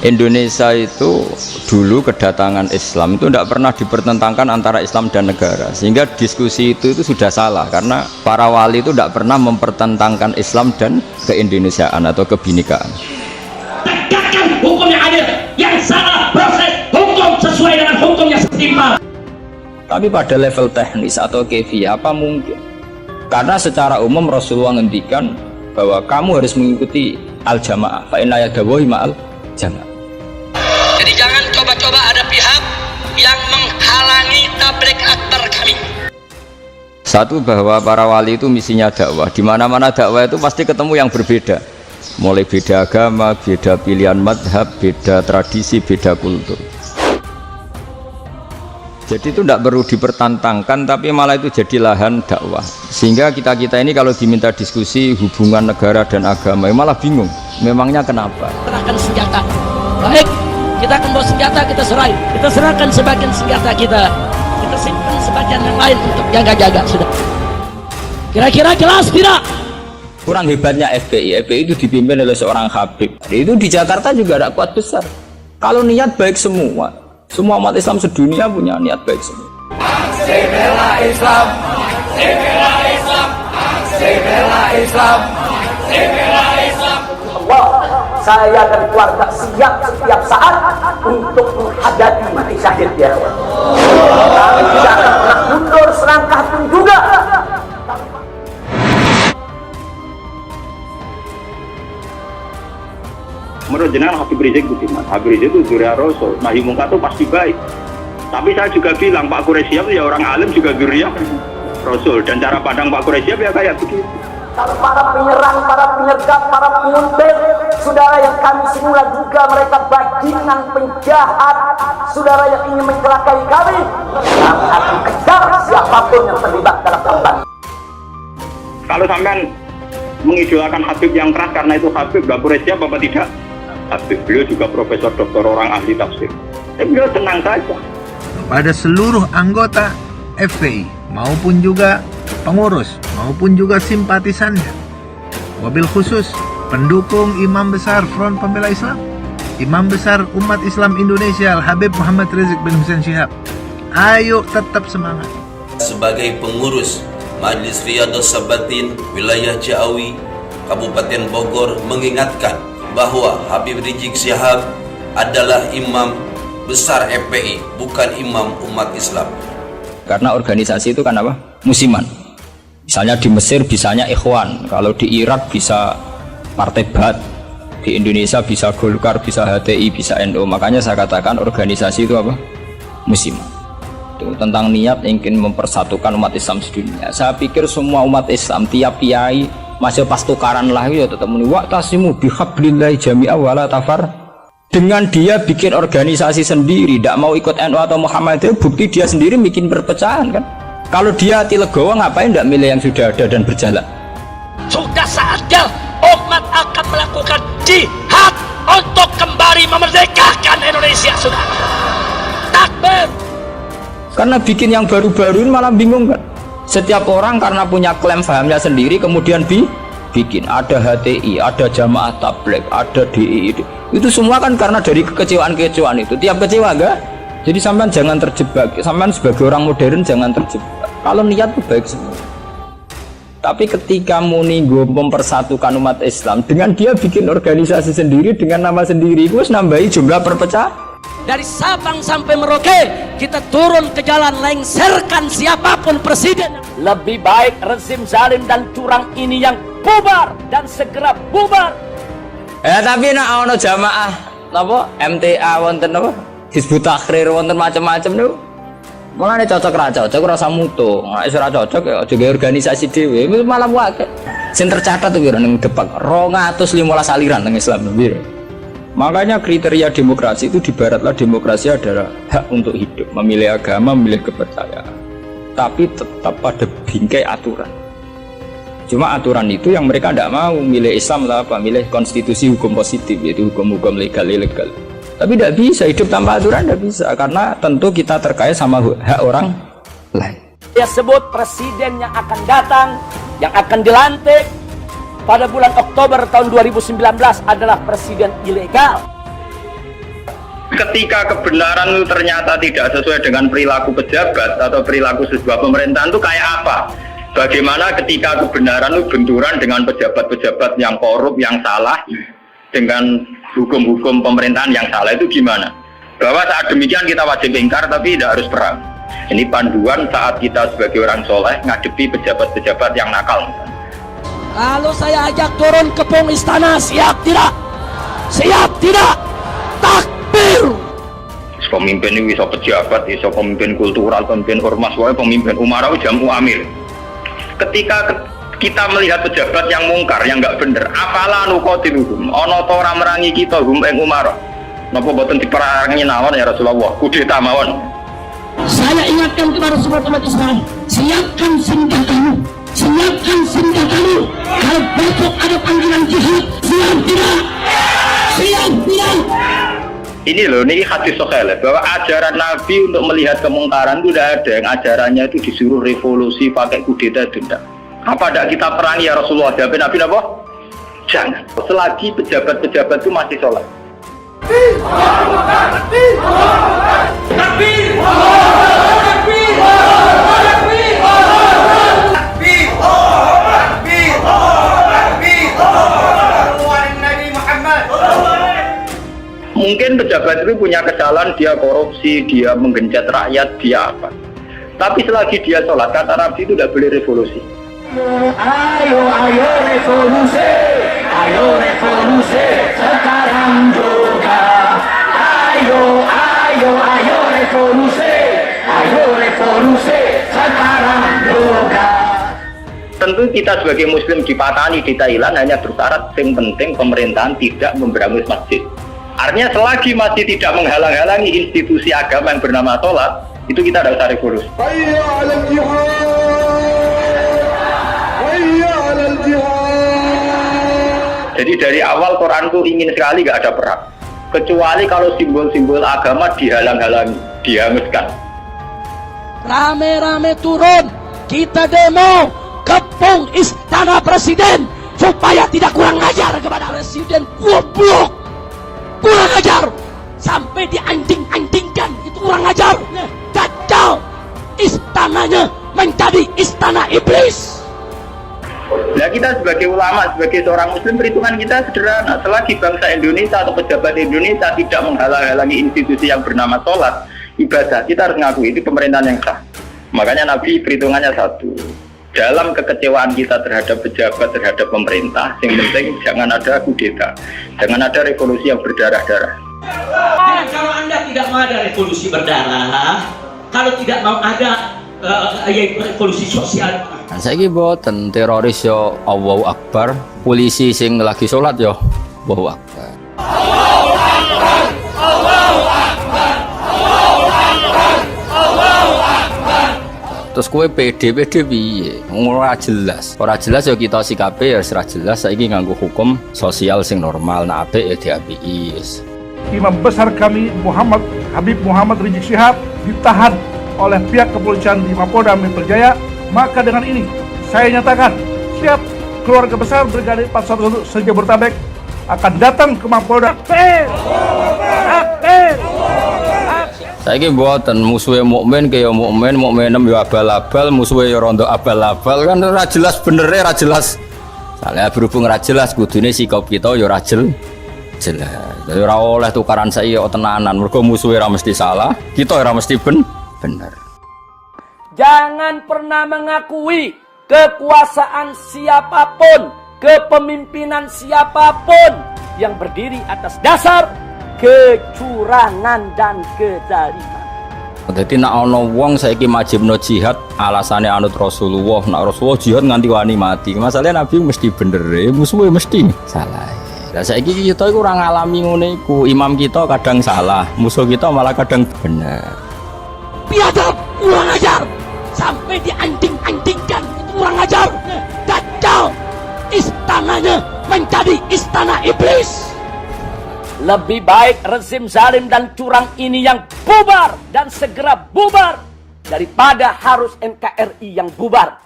Indonesia itu dulu kedatangan Islam itu tidak pernah dipertentangkan antara Islam dan negara, sehingga diskusi itu sudah salah karena para wali itu tidak pernah mempertentangkan Islam dan keindonesiaan atau kebinekaan. Tegakkan hukum yang adil, yang salah proses hukum sesuai dengan hukum yang setimpal. Tapi pada level teknis atau kefiyah apa mungkin? Karena secara umum Rasulullah ngendikan bahwa kamu harus mengikuti al-jamaah, fa inna yadawahi ma'al jamaah. Jadi jangan coba-coba ada pihak yang menghalangi tabligh akbar kami. Satu, bahwa para wali itu misinya dakwah. Di mana-mana dakwah itu pasti ketemu yang berbeda. Mulai beda agama, beda pilihan madhab, beda tradisi, beda kultur. Jadi itu tidak perlu dipertentangkan, tapi malah itu jadi lahan dakwah. Sehingga kita-kita ini kalau diminta diskusi hubungan negara dan agama, malah bingung. Memangnya kenapa? Serahkan senjata. Baik, kita akan bawa senjata, kita serai. Kita serahkan sebagian senjata kita. Kita simpan sebagian yang lain untuk jaga-jaga. Sudah. Kira-kira jelas tidak? Kurang hebatnya FPI. FPI itu dipimpin oleh seorang Habib. Itu di Jakarta juga ada kuat besar. Kalau niat baik semua. Semua umat Islam sedunia punya niat baik semua. Aksi bela Islam, aksi bela Islam, aksi bela Islam, aksi bela Islam. Allah, saya dan keluarga siap setiap saat untuk menghadapi mati syahid ya Allah. Kami tidak akan pernah mundur selangkah pun juga. Menurut jenengan Habib Rizik Budiman, Habib Rizik itu dzurriyyah Rasul, nahi mungkar itu pasti baik. Tapi saya juga bilang Pak Quraisyab ya orang alim juga dzurriyyah Rasul, dan cara pandang Pak Quraisyab ya kayak begitu. Kalau para penyerang, para penyergap, para penguntit, saudara yang kami semula juga mereka bajingan penjahat, saudara yang ingin mencelakai kami, kami akan kejar siapapun yang terlibat dalam kampanye. Kalau sampean mengidolakan Habib yang keras karena itu Habib, Pak Quraisyab apa tidak? Habib, beliau juga profesor doktor orang ahli tafsir. Beliau tenang saja. Pada seluruh anggota FPI maupun juga pengurus maupun juga simpatisannya, wabil khusus pendukung Imam Besar Front Pembela Islam, Imam Besar Umat Islam Indonesia Al-Habib Muhammad Rizik bin Hussein Syihab, ayo tetap semangat. Sebagai pengurus Majelis Riyadhus Sabatin Wilayah Ciawi Kabupaten Bogor mengingatkan bahwa Habib Rizik Syihab adalah imam besar FPI, bukan imam umat Islam. Karena organisasi itu kan apa? Musiman. Misalnya di Mesir bisanya Ikhwan, kalau di Irak bisa Partai Ba'ath, di Indonesia bisa Golkar, bisa HTI, bisa NU. Makanya saya katakan organisasi itu apa? Musiman. Itu tentang niat ingin mempersatukan umat Islam sedunia. Saya pikir semua umat Islam, tiap kiai masih pas tukaran lah ya tetap muni wa'tasimu bihablillahi jami'a wala tafar. Dengan dia bikin organisasi sendiri, tidak mau ikut NU atau Muhammadiyah, bukti dia sendiri bikin perpecahan kan. Kalau dia hati legowo ngapain tidak milih yang sudah ada dan berjalan? Sudah saatnya umat akan melakukan jihad untuk kembali memerdekakan Indonesia. Sudah. Takbir. Karena bikin yang baru-baru ini malah bingung kan. Setiap orang karena punya klaim fahamnya sendiri kemudian bikin ada HTI, ada Jamaah Tabligh, ada DI. Itu semua kan karena dari kekecewaan-kekecewaan itu. Tiap kecewa enggak? Jadi sampean jangan terjebak. Sampean sebagai orang modern jangan terjebak. Kalau niat itu baik semua. Tapi ketika muni mempersatukan umat Islam dengan dia bikin organisasi sendiri dengan nama sendiri, itu nambahi jumlah perpecahan. Dari Sabang sampai Merauke kita turun ke jalan lengserkan siapapun presiden. Lebih baik rezim zalim dan curang ini yang bubar dan segera bubar. Tapi nak ono jamaah napa MTA wonten napa Hizbut Tahrir wonten macam-macam niku. Mulane cocok ra cocok rasa mutu. Nek ora cocok ya aja gawe organisasi dhewe. Itu malah wae. Sing tercatat tuh ning Depak 215 aliran teng Islam piro. Makanya kriteria demokrasi itu di baratlah demokrasi adalah hak untuk hidup, memilih agama, memilih kepercayaan. Tapi tetap pada bingkai aturan. Cuma aturan itu yang mereka tidak mau, milih Islam lah apa, milih konstitusi hukum positif, yaitu hukum-hukum legal-ilegal. Tapi tidak bisa hidup tanpa aturan, tidak bisa, karena tentu kita terkait sama hak orang lain. Dia sebut presiden yang akan datang, yang akan dilantik pada bulan Oktober tahun 2019 adalah presiden ilegal. Ketika kebenaran itu ternyata tidak sesuai dengan perilaku pejabat atau perilaku sebuah pemerintahan itu kayak apa? Bagaimana ketika kebenaran itu benturan dengan pejabat-pejabat yang korup, yang salah, dengan hukum-hukum pemerintahan yang salah, itu gimana? Bahwa saat demikian kita wajib ingkar tapi tidak harus perang. Ini panduan saat kita sebagai orang soleh ngadepi pejabat-pejabat yang nakal. Kalau saya ajak turun ke pung istana, siap tidak? Siap tidak? Takbir! Pemimpin ini bisa pejabat, bisa pemimpin kultural, pemimpin ormas, pemimpin umara, jamu amir. Ketika kita melihat pejabat yang mungkar, yang nggak bener, apalah nukotiluhum, ono to ora merangi kita hum ing umara. Napa boten diperangi nawon ya Rasulullah, kudeta mawon. Saya ingatkan kepada semua umat Islam, siapkan senjatamu, siapkan senjatamu. Kalau besok ada panggilan jihad, siap tidak? Siap tidak? Ini loh, ini hadis sahih bahwa ajaran Nabi untuk melihat kemungkaran itu tidak ada. Yang ajarannya itu disuruh revolusi pakai kudeta tidak. Apa tidak kita perangi ya Rasulullah? Jawab Nabi apa? Jangan. Selagi pejabat-pejabat itu masih sholat. Mungkin pejabat itu punya kesalahan, dia korupsi, dia menggenjot rakyat, dia apa. Tapi selagi dia sholat, kata Nabi itu tidak boleh revolusi. Ayo revolusi, sekarang juga. Ayo revolusi, sekarang juga. Tentu kita sebagai muslim di Patani, di Thailand hanya bersyarat yang penting pemerintahan tidak memberangus masjid. Artinya selagi masih tidak menghalang-halangi institusi agama yang bernama sholat, itu kita tidak usah revolusi. Jadi dari awal Quran itu ingin sekali nggak ada perang, kecuali kalau simbol-simbol agama dihalang-halangi, dihanguskan. Rame-rame turun, kita demo kepung istana presiden supaya tidak kurang ajar kepada presiden. Goblok, kurang ajar sampai dianjing-anjingkan, itu kurang ajar. Dajjal istananya menjadi istana iblis. Nah kita sebagai ulama, sebagai seorang muslim, perhitungan kita sederhana. Selagi bangsa Indonesia atau pejabat Indonesia tidak menghalang-halangi institusi yang bernama sholat, ibadah, kita harus mengakui itu pemerintahan yang sah. Makanya Nabi perhitungannya satu. Dalam kekecewaan kita terhadap pejabat, terhadap pemerintah, yang penting jangan ada kudeta, jangan ada revolusi yang berdarah-darah. Kalau Anda tidak mau ada revolusi berdarah, kalau tidak mau ada revolusi sosial, Saya ini boten teroris yo Allahu Akbar, polisi sing lagi sholat yo Allahu Akbar. Terus kue PD piye? Ora jelas ya kita sikape ya ora jelas. Saiki nganggo hukum sosial sing normal, nek apik ya diapiki. Imam besar kami Habib Muhammad Rizik Syihab ditahan oleh pihak kepolisian di Mapolda Metro Jaya. Maka dengan ini saya nyatakan siap keluarga besar Brigadir 411 se-Jabodetabek akan datang ke Mapolda. Saiki mboten musuhe mukmin kaya mukmin, mukminem yo abal-abal, musuhe yo rondo abal-abal, kan ora jelas benere, ora jelas. Soalnya berhubung ora jelas kudune sikap kita yo ora jelas. Jadi ora oleh tukaran saiki yo tenanan, mergo musuhe ora mesti salah, kita ora mesti bener. Jangan pernah mengakui kekuasaan siapapun, kepemimpinan siapapun yang berdiri atas dasar kecurangan dan kezaliman. Jadi nak ono wong saiki majibno jihad alasane anut Rasulullah, nak Rasulullah jihad nganti wani mati. Masalahnya Nabi mesti bener, musuhe mesti salah. Lah saiki kita iku ora ngalami ngene iku. Imam kita kadang salah, musuh kita malah kadang bener. Biadab, kurang ajar sampai dianjing-anjingkan, itu kurang ajar. Dajjal istananya menjadi istana iblis. Lebih baik rezim zalim dan curang ini yang bubar dan segera bubar daripada harus NKRI yang bubar.